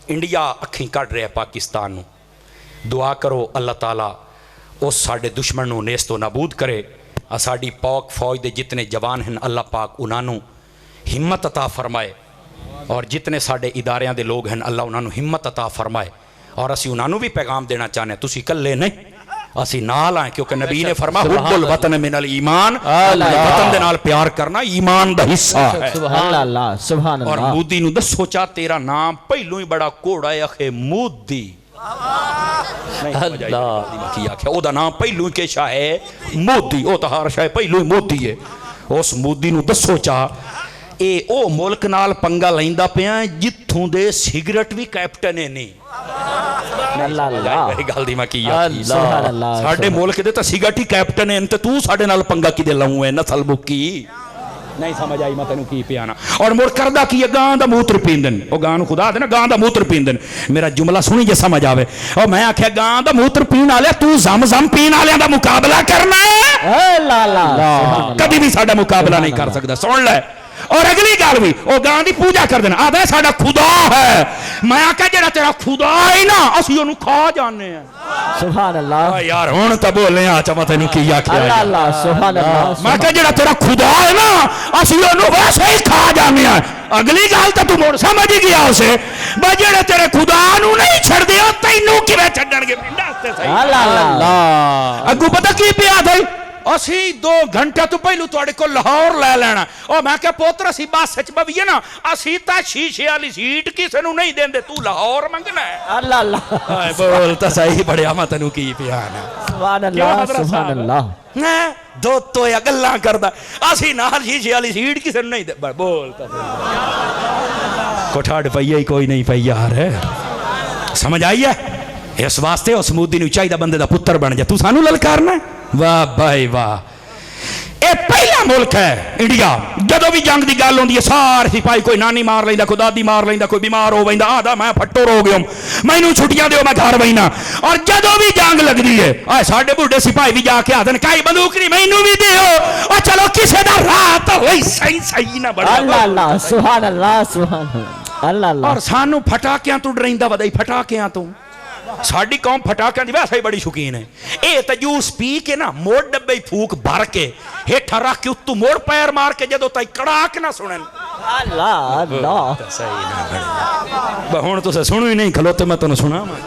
India अखीं कढ़ रहा पाकिस्तान नूं। दुआ करो अल्लाह ताला उस साडे दुश्मन नूं नेस्तो नाबूद करे। साडी पाक फौज दे जितने जवान हैं अल्लाह पाक उन्होंने हिम्मत अता फरमाए, और जितने साडे इदारियां दे लोग हैं अल्लाह उन्होंने हिम्मत अता फरमाए। और असी उन्होंने भी पैगाम देना चाहते, तुसी कल्ले नहीं, असी नाल आए, क्योंकि नबी ने फरमाया हुब्बुल वतन मिनल ईमान, वतन दे नाल प्यार करना ईमान दा हिस्सा है। सुभान अल्लाह, सुभान अल्लाह। और मोदी नूं दसो चा तेरा नाम पहलों ही बड़ा घोड़ा है, अखे मोदी ओदा नाम पहलू केशा है मोदी, ओ तो हर शायद पहलू ही मोदी है। उस मोदी नूं दसो चा ए ओ मुल्क नाल पंगा लैंदा पिया जिथों दे सिगरेट भी कैप्टन है नहीं। गल दी मैं की साडे मुल्क दे तां सिगरेट ही कैप्टन है, ते तू साडे नाल पंगा किदे लाऊं है नस्ल बुकी नहीं समझ आई मैं तेन की पियाना। और मुड़ करदा की गां दा मूत्र पींदे, ओ गां नूं खुदा दे ना गां दा मूत्र पींदे। मेरा जुमला सुनी जे समझ आवे। और मैं आख्या गां दा मूत्र पीण वाले तू जम पीण वालियां दा मुकाबला करना कभी भी साडा मुकाबला नहीं कर सकदा, सुन ले। और अगली गल भी ओ गां दी पूजा कर देना, आदा साडा खुदा है। मैं आख्या जेड़ा तेरा खुदा है ना असीं ओनू खा जाने हैं। सुभान अल्लाह यार हुण तां बोले आ चा मैं तेनू की आख्या अल्लाह सुभान अल्लाह। मैं कहा जेड़ा तेरा खुदा है ना असीं ओनू वैसे ही खा जाने हैं। अगली गल तो तू मुड़ समझ ही गया उसे, भाई जेड़े तेरे खुदा नू नहीं छड्डदे ओ तैनू किवें छड्डणगे पिंडा ते सही। अल्लाह अगू पता की पिया थे असी 2 घंटे तो पहलू तुहाडे को लाहौर लै लेना। और मैं क्या पुत्र असी बस च बवीए ना, असी तां शीशे वाली सीट किसे नू नहीं देंदे, तू लाहौर मंगना है। अल्लाह अल्लाह बोल तां सही बड़िया मैं तैनू की पिया ना। सुभान अल्लाह, सुभान अल्लाह। दो तो या गल्लां करदा असी नाल शीशे वाली सीट किसे नू नहीं दे, बोल तां कोठाड़ पईया ही कोई नहीं पई यार, समझ आई है। इस वास्ते उस मोदी नू चाहिदा बंदे दा पुत्र बन जा, तू सानू ललकारना। वाह भाई वाह, ये पहला मुल्क है इंडिया जदों भी जंग की गल होंदी है सारे सिपाही कोई नानी मार लेंदा, कोई दादी मार लेंदा, कोई बीमार हो वैंदा, आदा मैं फट्टो हो गया मैनू छुट्टियां दो मैं घर बहना। और जदों भी जंग लगती है आए साडे बुढ़े सिपाही भी जाके आते हैं कई बंदूक नहीं मैनू भी दिओ, और चलो किसी का रात होई सही सही ना बड़ा। अल्लाह अल्लाह सुभान अल्लाह, सुभान अल्लाह अल्लाह। और सानू फटाकियां तो डराइंदा वदाई फटाकियां तो साड़ी कौम फटाकियां दी वैसे ही बड़ी शौकीन है। ये तो जूस पी के ना मोड़ डब्बे फूक भर के हेठा रख के उत्तू मोड़ पैर मार के जदों तक कड़ाक ना सुनन। अल्लाह अल्लाह सही ना हुण तुसीं सुनो ही नहीं खलोते मैं तुहानूं सुणावां।